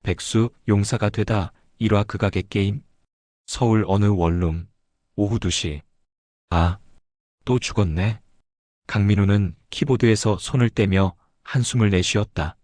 백수 용사가 되다 1화 극악의 게임. 서울 어느 원룸. 오후 2시. 아, 또 죽었네. 강민우는 키보드에서 손을 떼며 한숨을 내쉬었다.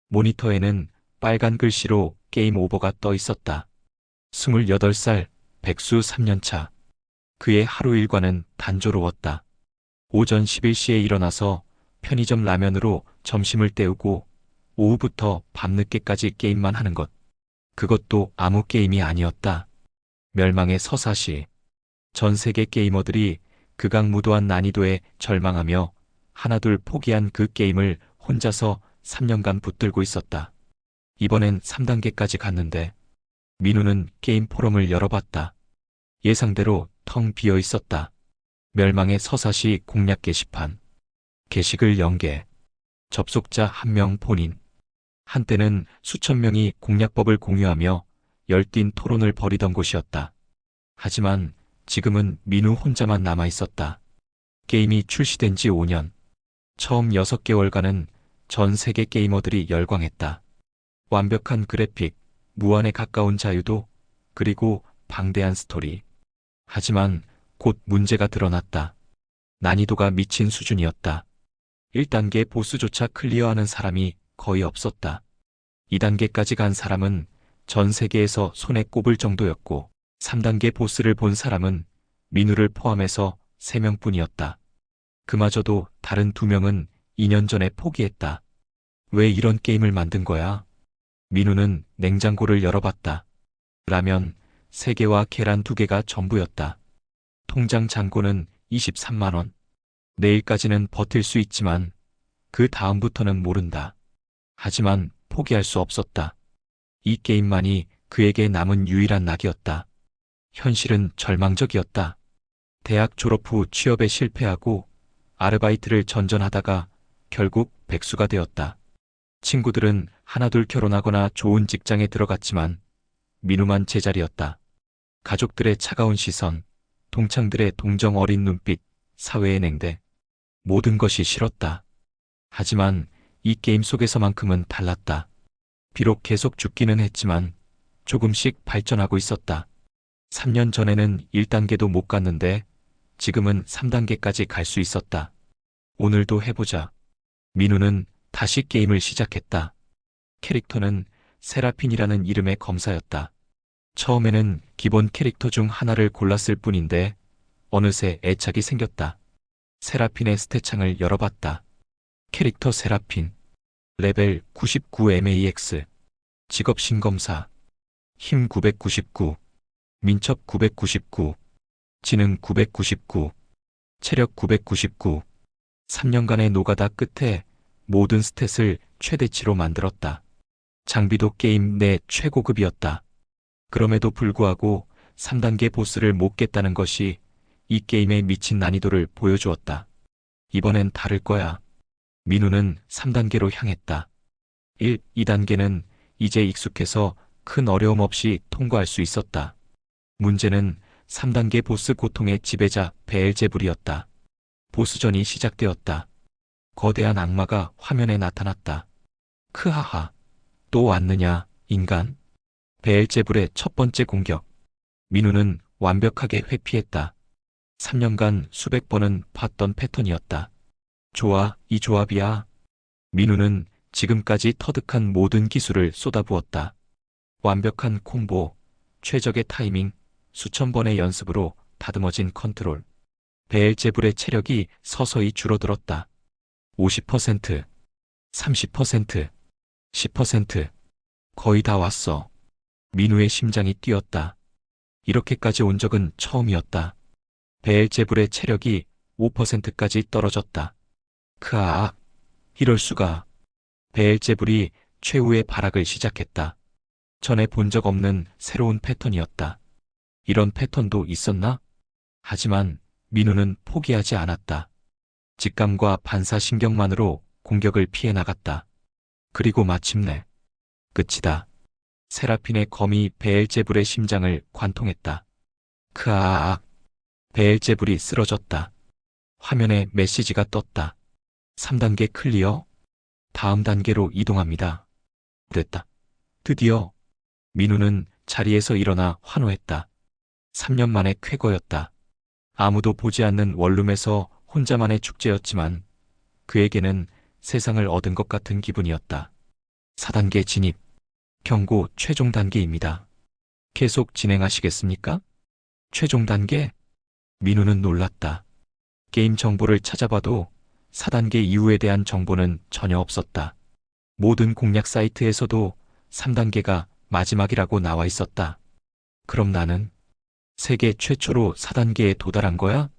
모니터에는 빨간 글씨로 게임 오버가 떠 있었다. 28살, 백수 3년차. 그의 하루 일과는 단조로웠다. 오전 11시에 일어나서 편의점 라면으로 점심을 때우고 오후부터 밤늦게까지 게임만 하는 것. 그것도 아무 게임이 아니었다. 멸망의 서사시. 전 세계 게이머들이 극악무도한 난이도에 절망하며 하나둘 포기한 그 게임을 혼자서 3년간 붙들고 있었다. 이번엔 3단계까지 갔는데 민우는 게임 포럼을 열어봤다. 예상대로 텅 비어 있었다. 멸망의 서사시 공략 게시판. 게시글 연계. 접속자 1명 본인. 한때는 수천 명이 공략법을 공유하며 열띤 토론을 벌이던 곳이었다. 하지만 지금은 민우 혼자만 남아 있었다. 게임이 출시된 지 5년. 처음 6개월간은 전 세계 게이머들이 열광했다. 완벽한 그래픽, 무한에 가까운 자유도, 그리고 방대한 스토리. 하지만 곧 문제가 드러났다. 난이도가 미친 수준이었다. 1단계 보스조차 클리어하는 사람이 거의 없었다. 2단계까지 간 사람은 전 세계에서 손에 꼽을 정도였고 3단계 보스를 본 사람은 민우를 포함해서 3명뿐이었다. 그마저도 다른 2명은 2년 전에 포기했다. 왜 이런 게임을 만든 거야? 민우는 냉장고를 열어봤다. 라면 3개와 계란 2개가 전부였다. 통장 잔고는 23만 원. 내일까지는 버틸 수 있지만 그 다음부터는 모른다. 하지만 포기할 수 없었다. 이 게임만이 그에게 남은 유일한 낙이었다. 현실은 절망적이었다. 대학 졸업 후 취업에 실패하고 아르바이트를 전전하다가 결국 백수가 되었다. 친구들은 하나둘 결혼하거나 좋은 직장에 들어갔지만 민우만 제자리였다. 가족들의 차가운 시선, 동창들의 동정 어린 눈빛, 사회의 냉대. 모든 것이 싫었다. 하지만 이 게임 속에서만큼은 달랐다. 비록 계속 죽기는 했지만 조금씩 발전하고 있었다. 3년 전에는 1단계도 못 갔는데 지금은 3단계까지 갈 수 있었다. 오늘도 해보자. 민우는 다시 게임을 시작했다. 캐릭터는 세라핀이라는 이름의 검사였다. 처음에는 기본 캐릭터 중 하나를 골랐을 뿐인데 어느새 애착이 생겼다. 세라핀의 스탯창을 열어봤다. 캐릭터 세라핀. 레벨 99 MAX. 직업 신검사. 힘 999. 민첩 999. 지능 999. 체력 999. 3년간의 노가다 끝에 모든 스탯을 최대치로 만들었다. 장비도 게임 내 최고급이었다. 그럼에도 불구하고 3단계 보스를 못 깼다는 것이 이 게임의 미친 난이도를 보여주었다. 이번엔 다를 거야. 민우는 3단계로 향했다. 2단계는 이제 익숙해서 큰 어려움 없이 통과할 수 있었다. 문제는 3단계 보스 고통의 지배자 베엘제불이었다. 보스전이 시작되었다. 거대한 악마가 화면에 나타났다. 크하하. 또 왔느냐, 인간? 베엘제불의 첫 번째 공격. 민우는 완벽하게 회피했다. 3년간 수백 번은 봤던 패턴이었다. 좋아, 이 조합이야. 민우는 지금까지 터득한 모든 기술을 쏟아부었다. 완벽한 콤보, 최적의 타이밍, 수천 번의 연습으로 다듬어진 컨트롤. 베엘제불의 체력이 서서히 줄어들었다. 50%, 30%, 10%. 거의 다 왔어. 민우의 심장이 뛰었다. 이렇게까지 온 적은 처음이었다. 베엘제불의 체력이 5%까지 떨어졌다. 크아악. 이럴 수가. 베엘제불이 최후의 발악을 시작했다. 전에 본 적 없는 새로운 패턴이었다. 이런 패턴도 있었나? 하지만 민우는 포기하지 않았다. 직감과 반사신경만으로 공격을 피해 나갔다. 그리고 마침내 끝이다. 세라핀의 검이 베엘제불의 심장을 관통했다. 크아악. 베엘제불이 쓰러졌다. 화면에 메시지가 떴다. 3단계 클리어. 다음 단계로 이동합니다. 됐다. 드디어 민우는 자리에서 일어나 환호했다. 3년 만에 쾌거였다. 아무도 보지 않는 원룸에서 혼자만의 축제였지만 그에게는 세상을 얻은 것 같은 기분이었다. 4단계 진입. 경고 최종 단계입니다. 계속 진행하시겠습니까? 최종 단계? 민우는 놀랐다. 게임 정보를 찾아봐도 4단계 이후에 대한 정보는 전혀 없었다. 모든 공략 사이트에서도 3단계가 마지막이라고 나와 있었다. 그럼 나는 세계 최초로 4단계에 도달한 거야?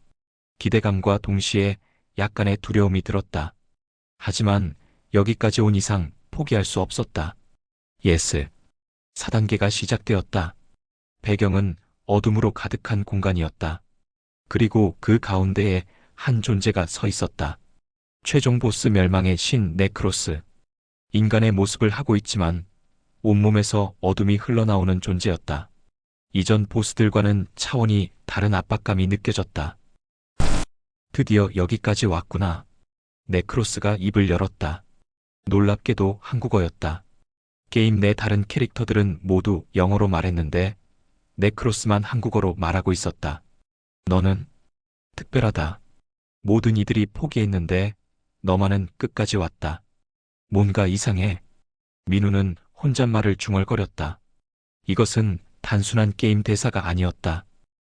기대감과 동시에 약간의 두려움이 들었다. 하지만 여기까지 온 이상 포기할 수 없었다. 예스. 4단계가 시작되었다. 배경은 어둠으로 가득한 공간이었다. 그리고 그 가운데에 한 존재가 서 있었다. 최종 보스 멸망의 신 네크로스. 인간의 모습을 하고 있지만 온몸에서 어둠이 흘러나오는 존재였다. 이전 보스들과는 차원이 다른 압박감이 느껴졌다. 드디어 여기까지 왔구나. 네크로스가 입을 열었다. 놀랍게도 한국어였다. 게임 내 다른 캐릭터들은 모두 영어로 말했는데 네크로스만 한국어로 말하고 있었다. 너는 특별하다. 모든 이들이 포기했는데 너만은 끝까지 왔다. 뭔가 이상해. 민우는 혼잣말을 중얼거렸다. 이것은 단순한 게임 대사가 아니었다.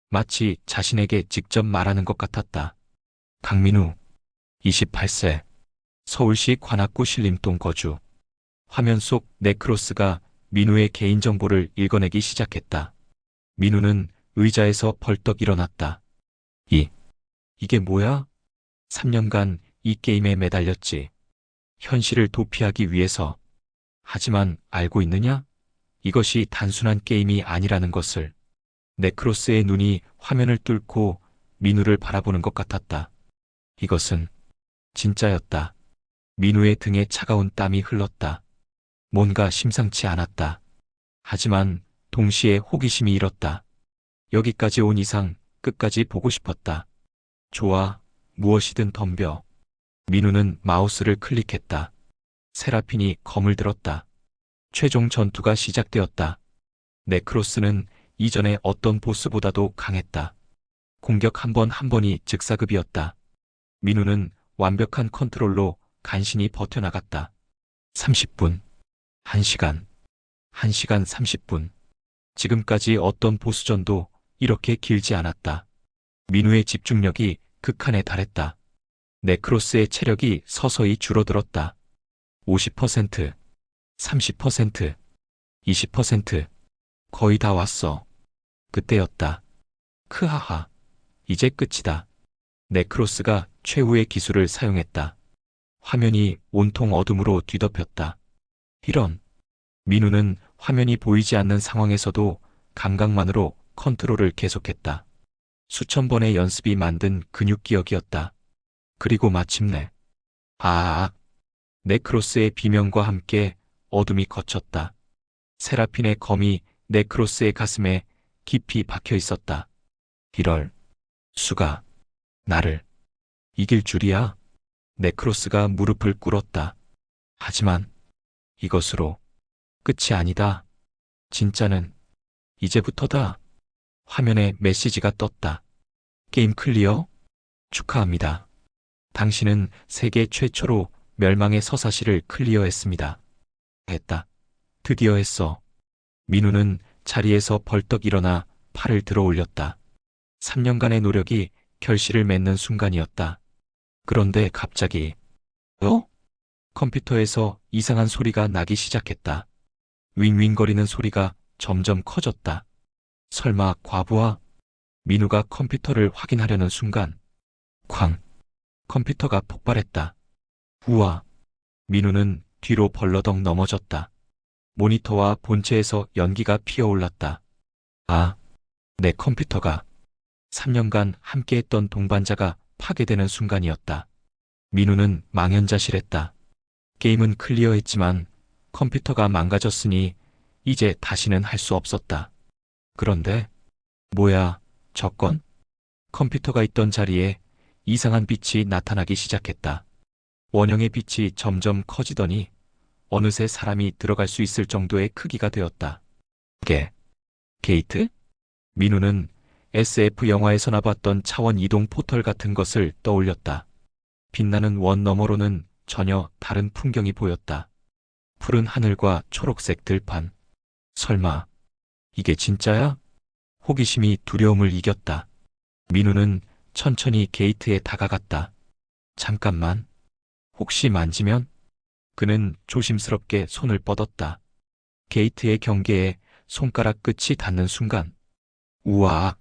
마치 자신에게 직접 말하는 것 같았다. 강민우, 28세, 서울시 관악구 신림동 거주. 화면 속 네크로스가 민우의 개인정보를 읽어내기 시작했다. 민우는 의자에서 벌떡 일어났다. 이게 뭐야? 3년간 이 게임에 매달렸지. 현실을 도피하기 위해서. 하지만 알고 있느냐? 이것이 단순한 게임이 아니라는 것을. 네크로스의 눈이 화면을 뚫고 민우를 바라보는 것 같았다. 이것은 진짜였다. 민우의 등에 차가운 땀이 흘렀다. 뭔가 심상치 않았다. 하지만 동시에 호기심이 일었다. 여기까지 온 이상 끝까지 보고 싶었다. 좋아, 무엇이든 덤벼. 민우는 마우스를 클릭했다. 세라핀이 검을 들었다. 최종 전투가 시작되었다. 네크로스는 이전의 어떤 보스보다도 강했다. 공격 한 번 한 번이 즉사급이었다. 민우는 완벽한 컨트롤로 간신히 버텨나갔다. 30분, 1시간, 1시간 30분. 지금까지 어떤 보스전도 이렇게 길지 않았다. 민우의 집중력이 극한에 달했다. 네크로스의 체력이 서서히 줄어들었다. 50%, 30%, 20%. 거의 다 왔어. 그때였다. 크하하. 이제 끝이다. 네크로스가 최후의 기술을 사용했다. 화면이 온통 어둠으로 뒤덮였다. 이런. 민우는 화면이 보이지 않는 상황에서도 감각만으로 컨트롤을 계속했다. 수천 번의 연습이 만든 근육기억이었다. 그리고 마침내 네크로스의 비명과 함께 어둠이 걷혔다. 세라핀의 검이 네크로스의 가슴에 깊이 박혀 있었다. 이럴 수가. 나를 이길 줄이야. 네크로스가 무릎을 꿇었다. 하지만 이것으로 끝이 아니다. 진짜는 이제부터다. 화면에 메시지가 떴다. 게임 클리어? 축하합니다. 당신은 세계 최초로 멸망의 서사시를 클리어했습니다. 했다. 드디어 했어. 민우는 자리에서 벌떡 일어나 팔을 들어 올렸다. 3년간의 노력이 결실을 맺는 순간이었다. 그런데 갑자기 컴퓨터에서 이상한 소리가 나기 시작했다. 윙윙거리는 소리가 점점 커졌다. 설마 과부하? 민우가 컴퓨터를 확인하려는 순간 쾅! 컴퓨터가 폭발했다. 우와! 민우는 뒤로 벌러덩 넘어졌다. 모니터와 본체에서 연기가 피어올랐다. 내 컴퓨터가 3년간 함께했던 동반자가 파괴되는 순간이었다. 민우는 망연자실했다. 게임은 클리어했지만 컴퓨터가 망가졌으니 이제 다시는 할 수 없었다. 그런데 뭐야, 저 건? 컴퓨터가 있던 자리에 이상한 빛이 나타나기 시작했다. 원형의 빛이 점점 커지더니 어느새 사람이 들어갈 수 있을 정도의 크기가 되었다. 게이트? 민우는 SF 영화에서나 봤던 차원 이동 포털 같은 것을 떠올렸다. 빛나는 원 너머로는 전혀 다른 풍경이 보였다. 푸른 하늘과 초록색 들판. 설마, 이게 진짜야? 호기심이 두려움을 이겼다. 민우는 천천히 게이트에 다가갔다. 잠깐만. 혹시 만지면? 그는 조심스럽게 손을 뻗었다. 게이트의 경계에 손가락 끝이 닿는 순간. 우와!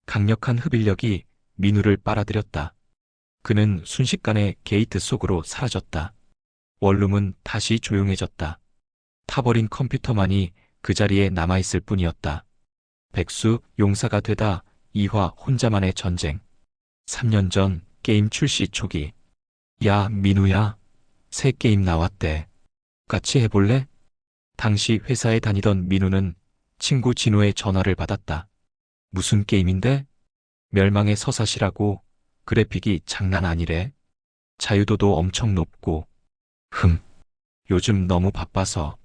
강력한 흡인력이 민우를 빨아들였다. 그는 순식간에 게이트 속으로 사라졌다. 원룸은 다시 조용해졌다. 타버린 컴퓨터만이 그 자리에 남아있을 뿐이었다. 백수 용사가 되다 2화 혼자만의 전쟁. 3년 전 게임 출시 초기. 야, 민우야. 새 게임 나왔대. 같이 해볼래? 당시 회사에 다니던 민우는 친구 진호의 전화를 받았다. 무슨 게임인데? 멸망의 서사시라고. 그래픽이 장난 아니래. 자유도도 엄청 높고. 요즘 너무 바빠서.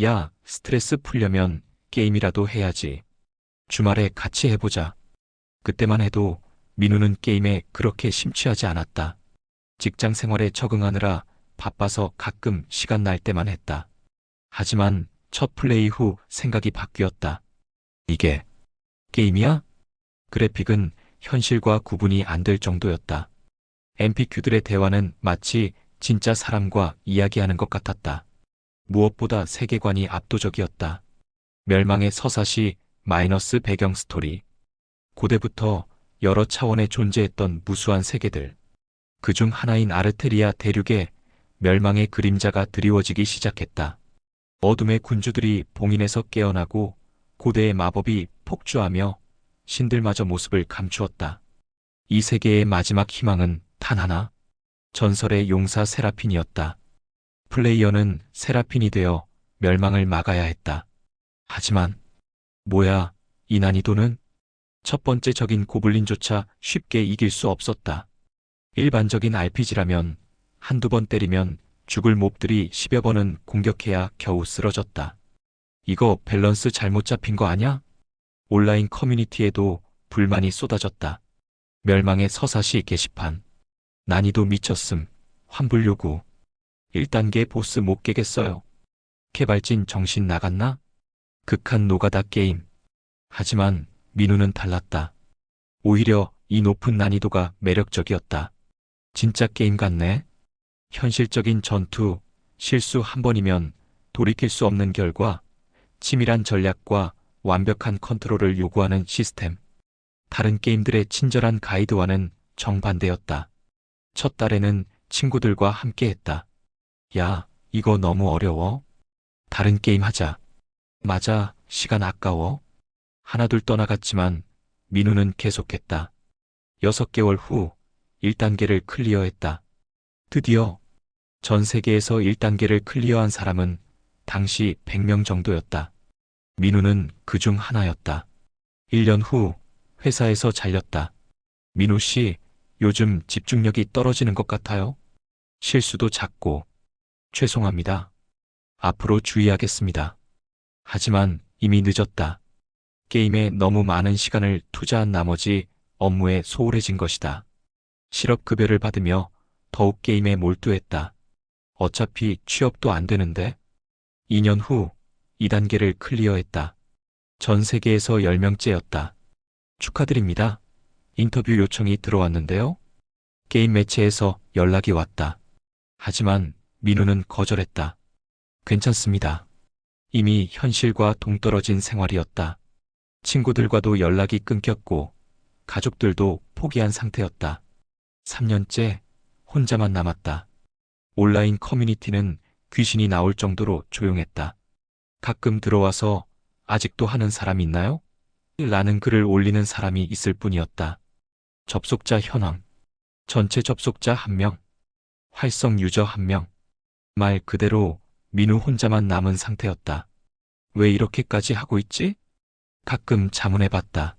야, 스트레스 풀려면 게임이라도 해야지. 주말에 같이 해보자. 그때만 해도 민우는 게임에 그렇게 심취하지 않았다. 직장 생활에 적응하느라 바빠서 가끔 시간 날 때만 했다. 하지만 첫 플레이 후 생각이 바뀌었다. 이게 게임이야? 그래픽은 현실과 구분이 안 될 정도였다. NPC들의 대화는 마치 진짜 사람과 이야기하는 것 같았다. 무엇보다 세계관이 압도적이었다. 멸망의 서사시 마이너스 배경 스토리. 고대부터 여러 차원에 존재했던 무수한 세계들. 그중 하나인 아르테리아 대륙에 멸망의 그림자가 드리워지기 시작했다. 어둠의 군주들이 봉인에서 깨어나고 고대의 마법이 폭주하며 신들마저 모습을 감추었다. 이 세계의 마지막 희망은 단 하나. 전설의 용사 세라핀이었다. 플레이어는 세라핀이 되어 멸망을 막아야 했다. 하지만 뭐야, 이 난이도는? 첫 번째 적인 고블린조차 쉽게 이길 수 없었다. 일반적인 RPG라면 한두 번 때리면 죽을 몹들이 10여 번은 공격해야 겨우 쓰러졌다. 이거 밸런스 잘못 잡힌 거 아냐? 온라인 커뮤니티에도 불만이 쏟아졌다. 멸망의 서사시 게시판. 난이도 미쳤음. 환불 요구. 1단계 보스 못 깨겠어요. 개발진 정신 나갔나? 극한 노가다 게임. 하지만 민우는 달랐다. 오히려 이 높은 난이도가 매력적이었다. 진짜 게임 같네. 현실적인 전투, 실수 한 번이면 돌이킬 수 없는 결과, 치밀한 전략과 완벽한 컨트롤을 요구하는 시스템. 다른 게임들의 친절한 가이드와는 정반대였다. 첫 달에는 친구들과 함께했다. 야, 이거 너무 어려워. 다른 게임 하자. 맞아, 시간 아까워. 하나둘 떠나갔지만 민우는 계속했다. 6개월 후 1단계를 클리어했다. 드디어 전 세계에서 1단계를 클리어한 사람은 당시 100명 정도였다. 민우는 그중 하나였다. 1년 후 회사에서 잘렸다. 민우 씨, 요즘 집중력이 떨어지는 것 같아요. 실수도 잦고. 죄송합니다. 앞으로 주의하겠습니다. 하지만 이미 늦었다. 게임에 너무 많은 시간을 투자한 나머지 업무에 소홀해진 것이다. 실업급여를 받으며 더욱 게임에 몰두했다. 어차피 취업도 안 되는데. 2년 후 2단계를 클리어했다. 전 세계에서 10명째였다. 축하드립니다. 인터뷰 요청이 들어왔는데요. 게임 매체에서 연락이 왔다. 하지만 민우는 거절했다. 괜찮습니다. 이미 현실과 동떨어진 생활이었다. 친구들과도 연락이 끊겼고 가족들도 포기한 상태였다. 3년째 혼자만 남았다. 온라인 커뮤니티는 귀신이 나올 정도로 조용했다. 가끔 들어와서 아직도 하는 사람 있나요? 라는 글을 올리는 사람이 있을 뿐이었다. 접속자 현황. 전체 접속자 1명. 활성 유저 1명. 말 그대로 민우 혼자만 남은 상태였다. 왜 이렇게까지 하고 있지? 가끔 자문해봤다.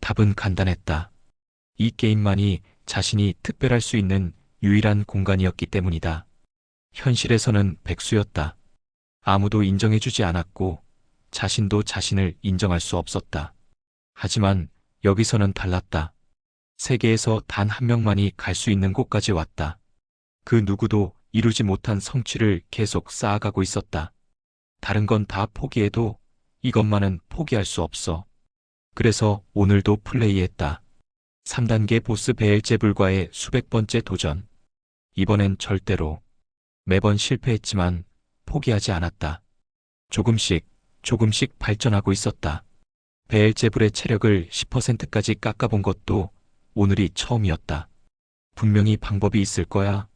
답은 간단했다. 이 게임만이 자신이 특별할 수 있는 유일한 공간이었기 때문이다. 현실에서는 백수였다. 아무도 인정해주지 않았고 자신도 자신을 인정할 수 없었다. 하지만 여기서는 달랐다. 세계에서 단 한 명만이 갈 수 있는 곳까지 왔다. 그 누구도 이루지 못한 성취를 계속 쌓아가고 있었다. 다른 건 다 포기해도 이것만은 포기할 수 없어. 그래서 오늘도 플레이했다. 3단계 보스 베엘제불과의 수백 번째 도전. 이번엔 절대로. 매번 실패했지만 포기하지 않았다. 조금씩 발전하고 있었다. 베엘제불의 체력을 10%까지 깎아본 것도 오늘이 처음이었다. 분명히 방법이 있을 거야.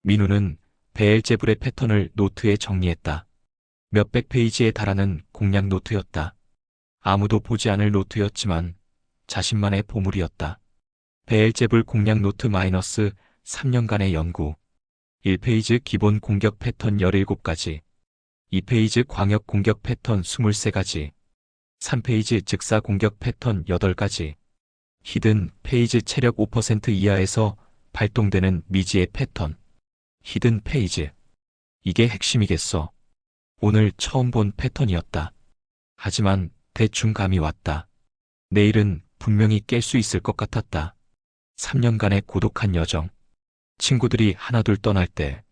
민우는 베엘제불의 패턴을 노트에 정리했다. 몇백 페이지에 달하는 공략 노트였다. 아무도 보지 않을 노트였지만 자신만의 보물이었다. 베엘제불 공략 노트 마이너스 3년간의 연구. 1페이지 기본 공격 패턴 17가지. 2페이지 광역 공격 패턴 23가지. 3페이지 즉사 공격 패턴 8가지. 히든 페이지 체력 5% 이하에서 발동되는 미지의 패턴. 히든 페이지. 이게 핵심이겠어. 오늘 처음 본 패턴이었다. 하지만 대충 감이 왔다. 내일은 분명히 깰 수 있을 것 같았다. 3년간의 고독한 여정. 친구들이 하나둘 떠날 때,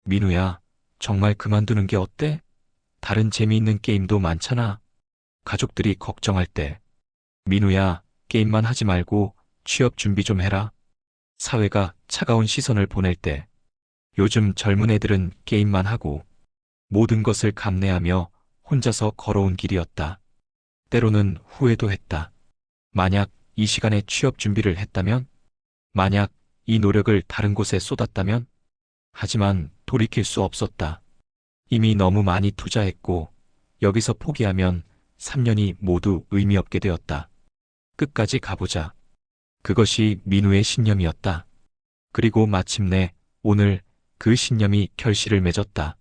민우야, 정말 그만두는 게 어때? 다른 재미있는 게임도 많잖아. 가족들이 걱정할 때, 민우야, 게임만 하지 말고 취업 준비 좀 해라. 사회가 차가운 시선을 보낼 때, 요즘 젊은 애들은 게임만 하고 모든 것을 감내하며 혼자서 걸어온 길이었다. 때로는 후회도 했다. 만약 이 시간에 취업 준비를 했다면? 만약 이 노력을 다른 곳에 쏟았다면? 하지만 돌이킬 수 없었다. 이미 너무 많이 투자했고 여기서 포기하면 3년이 모두 의미 없게 되었다. 끝까지 가보자. 그것이 민우의 신념이었다. 그리고 마침내 오늘 그 신념이 결실을 맺었다.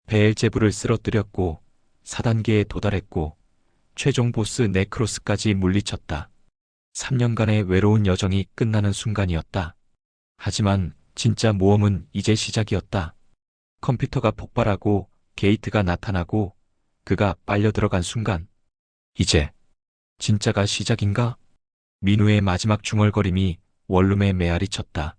베엘제불을 쓰러뜨렸고 4단계에 도달했고 최종 보스 네크로스까지 물리쳤다. 3년간의 외로운 여정이 끝나는 순간이었다. 하지만 진짜 모험은 이제 시작이었다. 컴퓨터가 폭발하고 게이트가 나타나고 그가 빨려 들어간 순간. 이제 진짜가 시작인가? 민우의 마지막 중얼거림이 원룸에 메아리 쳤다.